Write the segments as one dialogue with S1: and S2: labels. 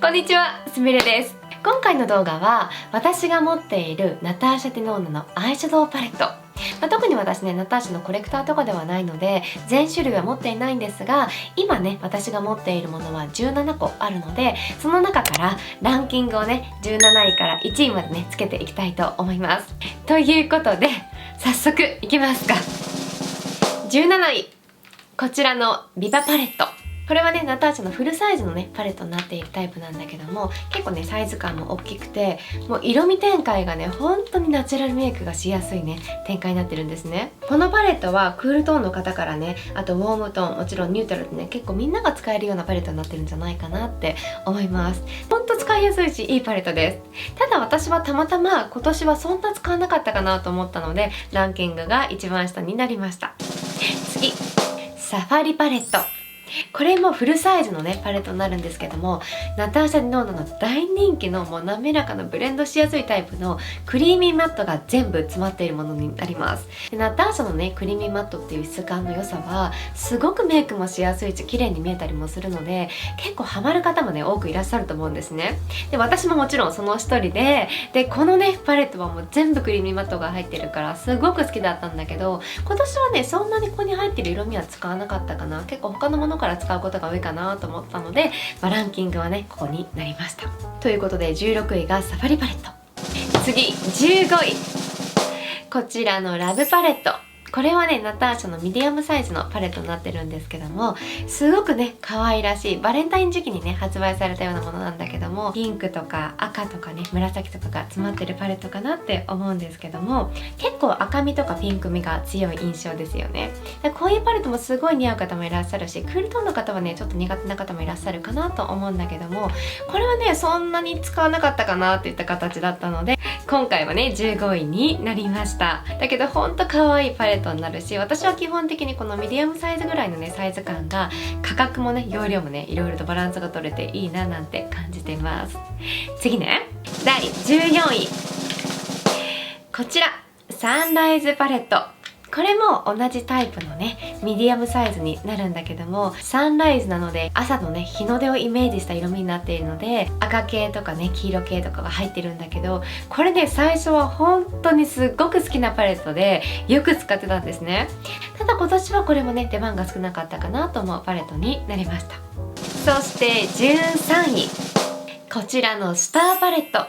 S1: こんにちは、すみれです。今回の動画は私が持っているナターシャ・ディノーナのアイシャドウパレット、特に私ねナターシャのコレクターとかではないので全種類は持っていないんですが、今ね私が持っているものは17個あるので、その中からランキングをね17位から1位までねつけていきたいと思います。ということで早速いきますか。17位、こちらのビバパレット。これはねナターシャのフルサイズのねパレットになっているタイプなんだけども、結構ねサイズ感も大きくて、もう色味展開がね本当にナチュラルメイクがしやすいね展開になってるんですね。このパレットはクールトーンの方からね、あとウォームトーン、もちろんニュートラルでね結構みんなが使えるようなパレットになってるんじゃないかなって思います。ほんと使いやすいしいいパレットです。ただ私はたまたま今年はそんな使わなかったかなと思ったのでランキングが一番下になりました。次、サファリパレット。これもフルサイズのねパレットになるんですけども、ナターシャ・ディノーナの大人気のもう滑らかなブレンドしやすいタイプのクリーミーマットが全部詰まっているものになります。でナターシャのねクリーミーマットっていう質感の良さはすごくメイクもしやすいし綺麗に見えたりもするので、結構ハマる方もね多くいらっしゃると思うんですね。で私ももちろんその一人でこのねパレットはもう全部クリーミーマットが入ってるからすごく好きだったんだけど、今年はねそんなにここに入ってる色味は使わなかったかな。結構他のものから使うことが多いかなと思ったので、ランキングはねここになりました。ということで16位がサファリパレット。次15位、こちらのラブパレット。これはねナターシャのミディアムサイズのパレットになってるんですけども、すごくね可愛らしいバレンタイン時期にね発売されたようなものなんだけども、ピンクとか赤とかね紫とかが詰まってるパレットかなって思うんですけども、結構赤みとかピンクみが強い印象ですよね。こういうパレットもすごい似合う方もいらっしゃるし、クールトーンの方はねちょっと苦手な方もいらっしゃるかなと思うんだけども、これはねそんなに使わなかったかなっていった形だったので今回はね15位になりました。だけどほんと可愛いパレットになるし、私は基本的にこのミディアムサイズぐらいのねサイズ感が価格もね容量もねいろいろとバランスが取れていいななんて感じています。次ね、第14位、こちらサンライズパレット。これも同じタイプのねミディアムサイズになるんだけども、サンライズなので朝のね日の出をイメージした色味になっているので、赤系とかね黄色系とかが入ってるんだけど、これね最初は本当にすっごく好きなパレットでよく使ってたんですね。ただ今年はこれもね出番が少なかったかなと思うパレットになりました。そして13位、こちらのスターパレット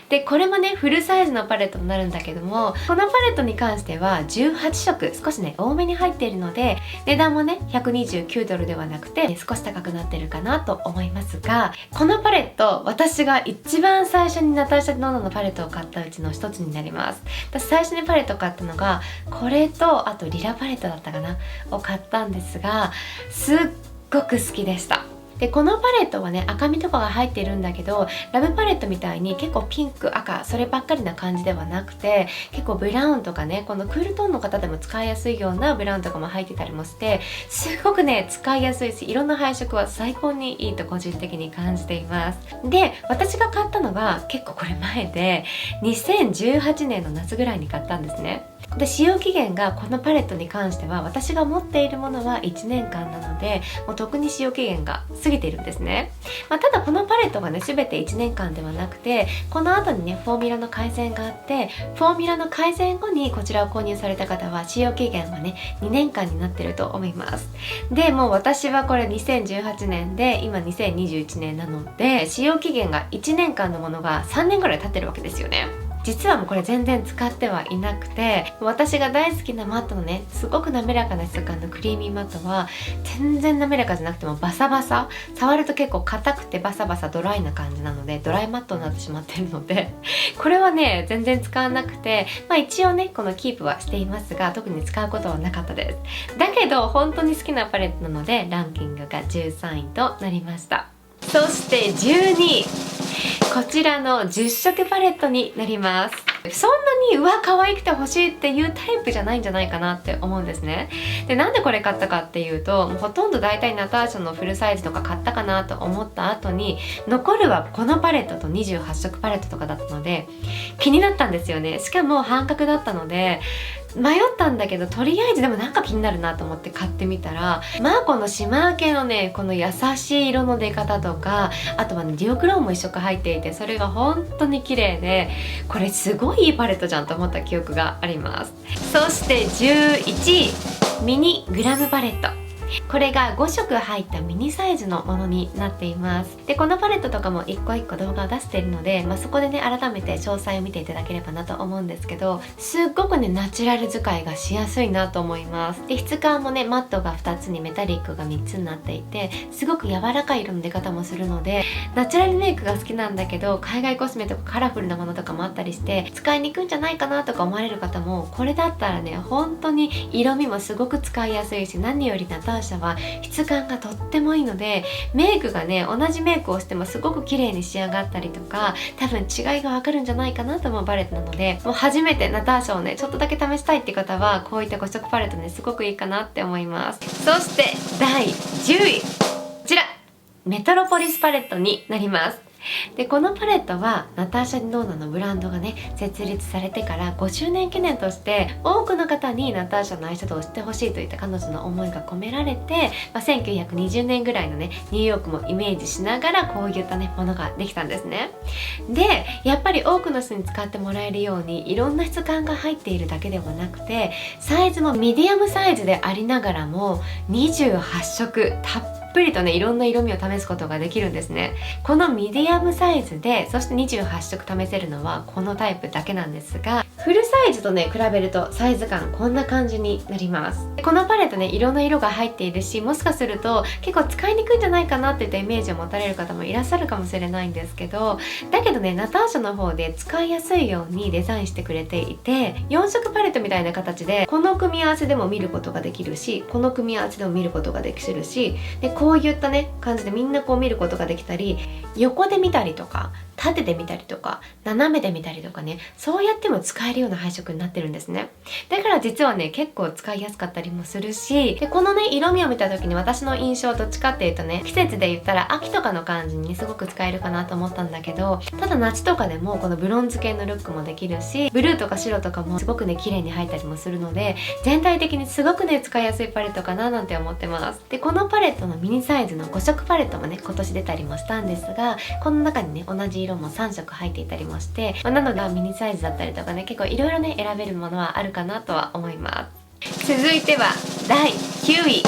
S1: で、これもねフルサイズのパレットになるんだけども、このパレットに関しては18色少しね多めに入っているので、値段もね129ドルではなくて少し高くなってるかなと思いますが、このパレット私が一番最初にナターシャ・ディノーナのパレットを買ったうちの一つになります。私最初にパレットを買ったのがこれとあとリラパレットだったかなを買ったんですが、すっごく好きでした。でこのパレットはね赤みとかが入っているんだけど、ラブパレットみたいに結構ピンク赤そればっかりな感じではなくて、結構ブラウンとかねこのクールトーンの方でも使いやすいようなブラウンとかも入ってたりもして、すごくね使いやすいし、色の配色は最高にいいと個人的に感じています。で私が買ったのは結構これ前で2018年の夏ぐらいに買ったんですね。で使用期限がこのパレットに関しては私が持っているものは1年間なので、もう特に使用期限が過ぎているんですね。ただこのパレットがね全て1年間ではなくて、この後にねフォーミュラの改善があって、フォーミュラの改善後にこちらを購入された方は使用期限はね2年間になってると思います。でもう私はこれ2018年で今2021年なので、使用期限が1年間のものが3年ぐらい経ってるわけですよね。実はもうこれ全然使ってはいなくて、私が大好きなマットのねすごく滑らかな質感のクリーミーマットは全然滑らかじゃなくてもバサバサ、触ると結構硬くてバサバサドライな感じなのでドライマットになってしまってるのでこれはね全然使わなくて、一応ねこのキープはしていますが特に使うことはなかったです。だけど本当に好きなパレットなのでランキングが13位となりました。そして12位、こちらの10色パレットになります。そんなに可愛くて欲しいっていうタイプじゃないんじゃないかなって思うんですね。でなんでこれ買ったかっていうと、もうほとんど大体ナターシャのフルサイズとか買ったかなと思った後に残るはこのパレットと28色パレットとかだったので気になったんですよね。しかも半額だったので迷ったんだけど、とりあえずでもなんか気になるなと思って買ってみたら、まあこのシマー系のね、この優しい色の出方とか、あとはねデュオクローンも一色入っていて、それが本当に綺麗で、これすごいいいパレットじゃんと思った記憶があります。そして11位、ミニグラムパレット。これが5色入ったミニサイズのものになっています。でこのパレットとかも一個一個動画を出しているので、そこでね改めて詳細を見ていただければなと思うんですけど、すっごくねナチュラル使いがしやすいなと思います。で質感もねマットが2つにメタリックが3つになっていて、すごく柔らかい色の出方もするので、ナチュラルメイクが好きなんだけど海外コスメとかカラフルなものとかもあったりして使いにくいんじゃないかなとか思われる方も、これだったらね本当に色味もすごく使いやすいし、何よりナターシャは質感がとってもいいので、メイクがね同じメイクをしてもすごく綺麗に仕上がったりとか、多分違いがわかるんじゃないかなと思うパレットなので、もう初めてナターシャをねちょっとだけ試したいって方はこういった5色パレットねすごくいいかなって思います。そして第10位、こちらメトロポリスパレットになります。でこのパレットはナターシャ・ディノーナのブランドがね設立されてから5周年記念として、多くの方にナターシャのアイシャドウを知ってほしいといった彼女の思いが込められて、1920年ぐらいのねニューヨークもイメージしながらこういったねものができたんですね。でやっぱり多くの人に使ってもらえるようにいろんな質感が入っているだけではなくて、サイズもミディアムサイズでありながらも28色たっぷりとねいろんな色味を試すことができるんですね。このミディアムサイズでそして28色試せるのはこのタイプだけなんですが、フルサイズとね比べるとサイズ感こんな感じになります。このパレットねいろんな色が入っているし、もしかすると結構使いにくいんじゃないかなっていったイメージを持たれる方もいらっしゃるかもしれないんですけど、だけどねナターシャの方で使いやすいようにデザインしてくれていて、4色パレットみたいな形でこの組み合わせでも見ることができるし、この組み合わせでも見ることができるし、でこういったね感じでみんなこう見ることができたり、横で見たりとか縦で見たりとか斜めで見たりとかね、そうやっても使えるような配色になってるんですね。だから実はね結構使いやすかったりもするし、でこのね色味を見た時に私の印象どっちかっていうとね、季節で言ったら秋とかの感じにすごく使えるかなと思ったんだけど、ただ夏とかでもこのブロンズ系のルックもできるし、ブルーとか白とかもすごくね綺麗に入ったりもするので、全体的にすごくね使いやすいパレットかななんて思ってます。でこのパレットのミニサイズの5色パレットもね今年出たりもしたんですが、この中にね同じ色も3色入っていたりもして、なのでミニサイズだったりとかね結構いろいろね選べるものはあるかなとは思います。続いては第9位、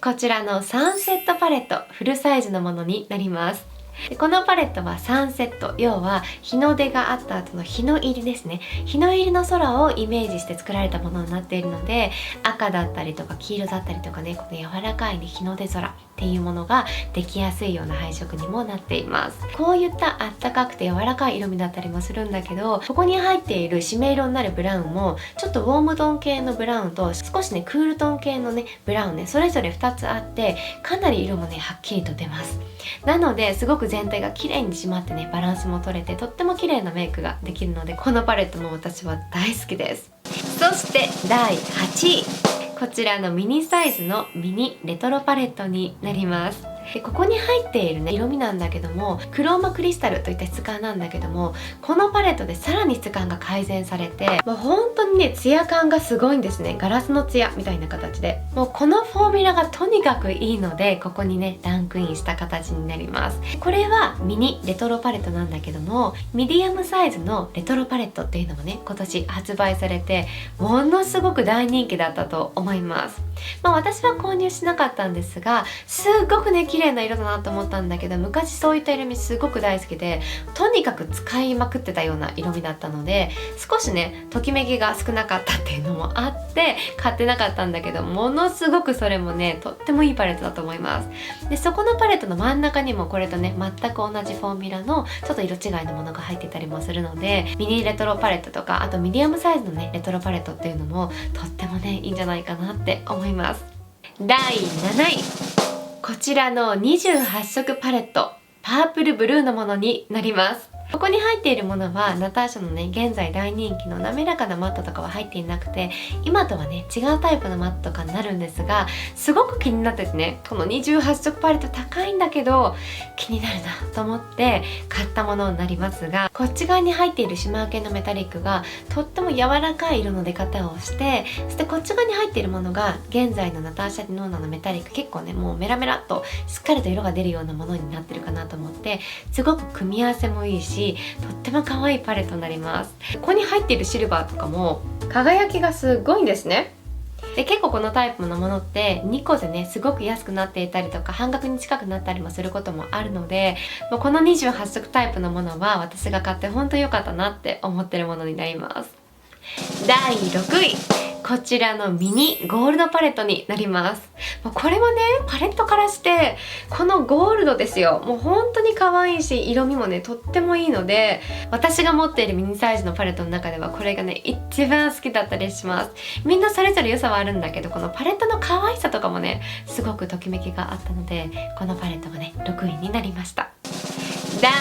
S1: こちらのサンセットパレットフルサイズのものになります。でこのパレットはサンセット、要は日の出があった後の日の入りですね。日の入りの空をイメージして作られたものになっているので、赤だったりとか黄色だったりとかね、この柔らかい、ね、日の出空っていうものができやすいような配色にもなっています。こういったあったかくて柔らかい色味だったりもするんだけど、ここに入っている締め色になるブラウンもちょっとウォームトーン系のブラウンと少しねクールトーン系のねブラウンね、それぞれ2つあって、かなり色もねはっきりと出ます。なのですごく全体が綺麗に締まってねバランスも取れてとっても綺麗なメイクができるので、このパレットも私は大好きです。そして第8位、こちらのミニサイズのミニレトロパレットになります。でここに入っているね色味なんだけども、クローマクリスタルといった質感なんだけども、このパレットでさらに質感が改善されて、もう本当にねツヤ感がすごいんですね。ガラスのツヤみたいな形で、もうこのフォーミュラがとにかくいいので、ここにねランクインした形になります。これはミニレトロパレットなんだけども、ミディアムサイズのレトロパレットっていうのもね今年発売されて、ものすごく大人気だったと思います。私は購入しなかったんですが、すっごくね綺麗な色だなと思ったんだけど、昔そういった色味すごく大好きで、とにかく使いまくってたような色味だったので、少しねときめきが少なかったっていうのもあって買ってなかったんだけど、ものすごくそれもねとってもいいパレットだと思います。でそこのパレットの真ん中にもこれとね全く同じフォーミュラのちょっと色違いのものが入っていたりもするので、ミニレトロパレットとかあとミディアムサイズのねレトロパレットっていうのもとってもねいいんじゃないかなって思います。第7位、こちらの28色パレットパープルブルーのものになります。ここに入っているものはナターシャのね現在大人気の滑らかなマットとかは入っていなくて、今とはね違うタイプのマットとかになるんですが、すごく気になっててね、この28色パレット高いんだけど気になるなと思って買ったものになりますが、こっち側に入っているシマー系のメタリックがとっても柔らかい色の出方をして、そしてこっち側に入っているものが現在のナターシャ・ディノーナのメタリック、結構ねもうメラメラっとしっかりと色が出るようなものになってるかなと思って、すごく組み合わせもいいしとっても可愛いパレットになります。ここに入っているシルバーとかも輝きがすごいんですね。で結構このタイプのものって2個でねすごく安くなっていたりとか半額に近くなったりもすることもあるので、もうこの28色タイプのものは私が買って本当良かったなって思ってるものになります。第6位、こちらのミニゴールドパレットになります。これはねパレットからしてこのゴールドですよ。もう本当に可愛いし色味もねとってもいいので、私が持っているミニサイズのパレットの中ではこれがね一番好きだったりします。みんなそれぞれ良さはあるんだけど、このパレットの可愛さとかもねすごくときめきがあったので、このパレットがね6位になりました。第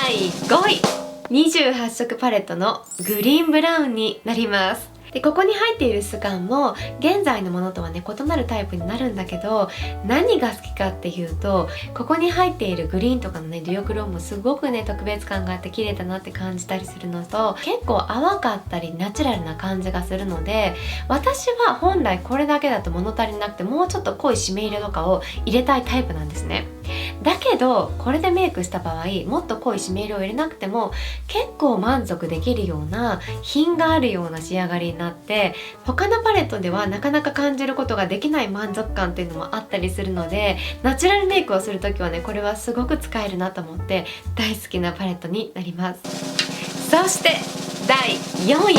S1: 5位、28色パレットのグリーンブラウンになります。でここに入っている質感も現在のものとはね異なるタイプになるんだけど、何が好きかっていうと、ここに入っているグリーンとかのねデュオクロームもすごくね特別感があって綺麗だなって感じたりするのと、結構淡かったりナチュラルな感じがするので、私は本来これだけだと物足りなくてもうちょっと濃い締め色とかを入れたいタイプなんですね。だけどこれでメイクした場合もっと濃い締め色を入れなくても結構満足できるような品があるような仕上がりになって、他のパレットではなかなか感じることができない満足感っていうのもあったりするので、ナチュラルメイクをする時はねこれはすごく使えるなと思って大好きなパレットになります。そして第4位、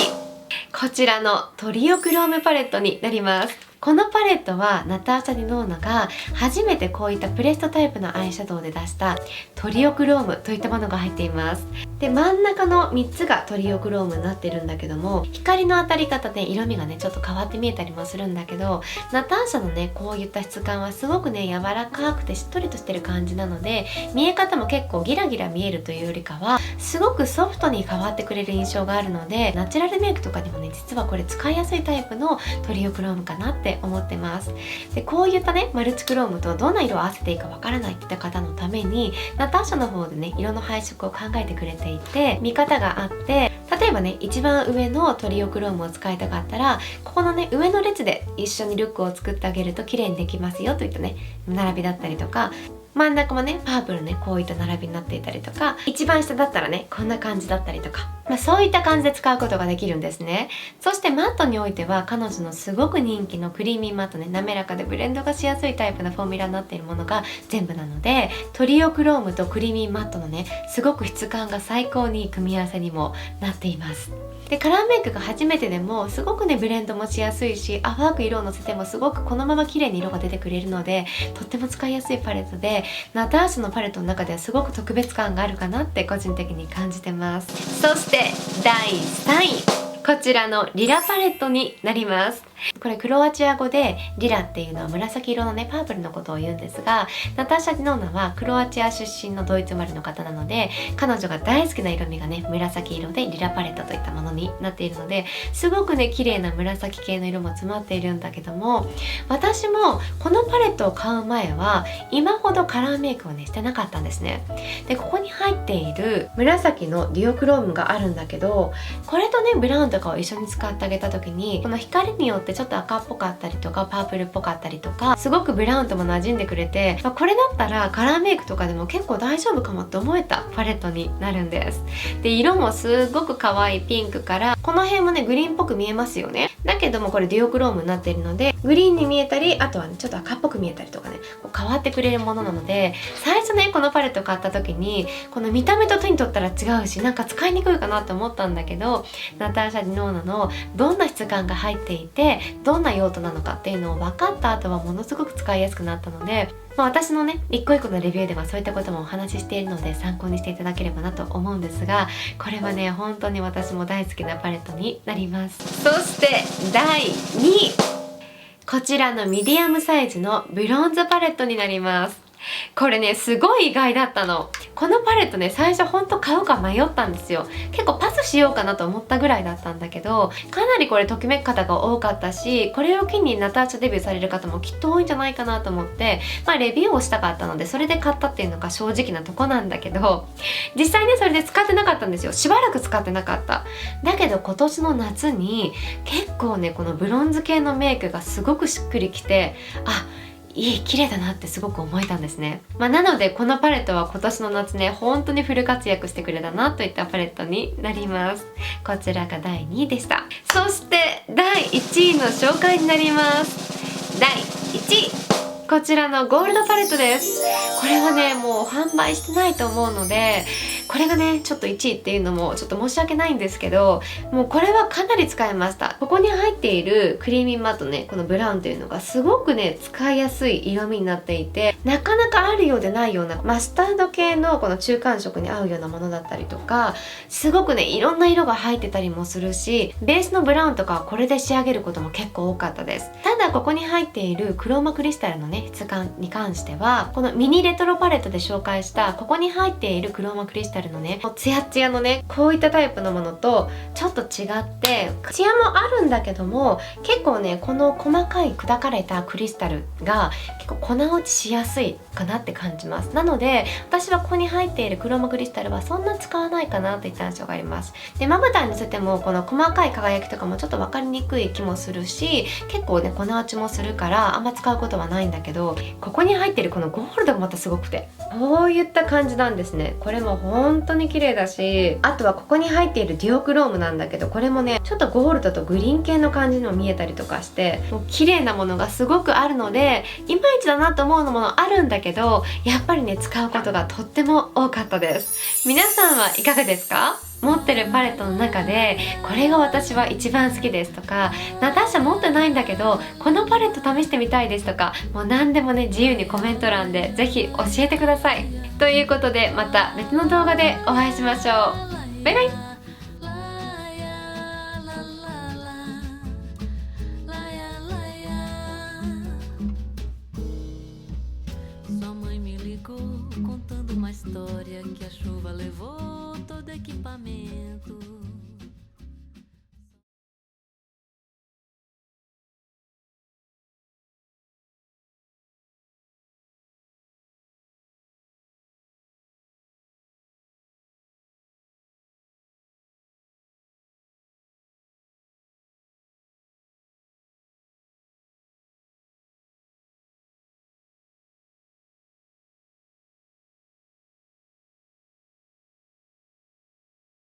S1: こちらのトリオクロームパレットになります。このパレットはナターシャ・ディノーナが初めてこういったプレストタイプのアイシャドウで出したトリオクロームといったものが入っています。で真ん中の3つがトリオクロームになってるんだけども、光の当たり方で色味がねちょっと変わって見えたりもするんだけど、ナターシャのねこういった質感はすごくね柔らかくてしっとりとしてる感じなので、見え方も結構ギラギラ見えるというよりかはすごくソフトに変わってくれる印象があるので、ナチュラルメイクとかにもね実はこれ使いやすいタイプのトリオクロームかなって思ってます。でこういったねマルチクロームとどんな色を合わせていいかわからないっていった方のためにナターシャの方でね色の配色を考えてくれていて、見方があって、例えばね一番上のトリオクロームを使いたかったらここのね上の列で一緒にルックを作ってあげると綺麗にできますよといったね並びだったりとか、真ん中もねパープルねこういった並びになっていたりとか、一番下だったらねこんな感じだったりとか、そういった感じで使うことができるんですね。そしてマットにおいては彼女のすごく人気のクリーミーマットね、滑らかでブレンドがしやすいタイプのフォーミュラになっているものが全部なので、トリオクロームとクリーミーマットのねすごく質感が最高にいい組み合わせにもなっています。でカラーメイクが初めてでもすごくねブレンドもしやすいし、淡く色をのせてもすごくこのまま綺麗に色が出てくれるのでとっても使いやすいパレットで、ナターシャのパレットの中ではすごく特別感があるかなって個人的に感じてます。そして第3位、こちらのリラパレットになります。これクロアチア語でリラっていうのは紫色のねパープルのことを言うんですが、ナターシャ・ディノーナはクロアチア出身のドイツ生まれの方なので、彼女が大好きな色味がね紫色でリラパレットといったものになっているので、すごくね綺麗な紫系の色も詰まっているんだけども、私もこのパレットを買う前は今ほどカラーメイクをねしてなかったんですね。でここに入っている紫のデュオクロームがあるんだけど、これとねブラウンとかを一緒に使ってあげた時にこの光によってちょっと赤っぽかったりとかパープルっぽかったりとか、すごくブラウンとも馴染んでくれて、これだったらカラーメイクとかでも結構大丈夫かもって思えたパレットになるんです。で色もすごく可愛いピンクからこの辺もねグリーンっぽく見えますよね。だけどもこれデュオクロームになっているのでグリーンに見えたり、あとはねちょっと赤っぽく見えたりとかねこう変わってくれるものなので、最初ねこのパレット買った時にこの見た目と手に取ったら違うしなんか使いにくいかなって思ったんだけど、ナターシャ・ディノーナのどんな質感が入っていてどんな用途なのかっていうのを分かった後はものすごく使いやすくなったので、私のね一個一個のレビューではそういったこともお話ししているので参考にしていただければなと思うんですが、これはね本当に私も大好きなパレットになります。そして第2位、こちらのミディアムサイズのブロンズパレットになります。これねすごい意外だったの。このパレットね最初ほんと買うか迷ったんですよ。結構パスしようかなと思ったぐらいだったんだけど、かなりこれときめく方が多かったし、これを機にナターシャデビューされる方もきっと多いんじゃないかなと思って、レビューをしたかったのでそれで買ったっていうのが正直なとこなんだけど、実際ねそれで使ってなかったんですよ。しばらく使ってなかった。だけど今年の夏に結構ねこのブロンズ系のメイクがすごくしっくりきて、綺麗だなってすごく思えたんですね。なのでこのパレットは今年の夏ね本当にフル活躍してくれたなといったパレットになります。こちらが第2位でした。そして第1位の紹介になります。第1位、こちらのゴールドパレットです。これはねもう販売してないと思うので、これがねちょっと1位っていうのもちょっと申し訳ないんですけど、もうこれはかなり使いました。ここに入っているクリーミーマットね、このブラウンっていうのがすごくね使いやすい色味になっていて、なかなかあるようでないようなマスタード系のこの中間色に合うようなものだったりとか、すごくねいろんな色が入ってたりもするし、ベースのブラウンとかはこれで仕上げることも結構多かったです。ただここに入っているクローマクリスタルのね質感に関しては、このミニレトロパレットで紹介したここに入っているクローマクリスタルのねツヤツヤのねこういったタイプのものとちょっと違って、ツヤもあるんだけども結構ねこの細かい砕かれたクリスタルが結構粉落ちしやすいかなって感じます。なので私はここに入っているクローマクリスタルはそんな使わないかなといった印象があります。でまぶたにのせてもこの細かい輝きとかもちょっと分かりにくい気もするし、結構ね粉落ちもするからあんま使うことはないんだけど、ここに入っているこのゴールドがまたすごくて、こういった感じなんですね。これも本当に綺麗だし、あとはここに入っているデュオクロームなんだけど、これもねちょっとゴールドとグリーン系の感じにも見えたりとかして、もう綺麗なものがすごくあるのでいまいちだなと思うものあるんだけど、やっぱりね使うことがとっても多かったです。皆さんはいかがですか？持ってるパレットの中でこれが私は一番好きですとか、ナターシャ持ってないんだけどこのパレット試してみたいですとか、もう何でもね自由にコメント欄でぜひ教えてください。ということでまた別の動画でお会いしましょう。バイバイ。
S2: Sua mãe me ligou contando uma história que a chuva levou todo equipamento.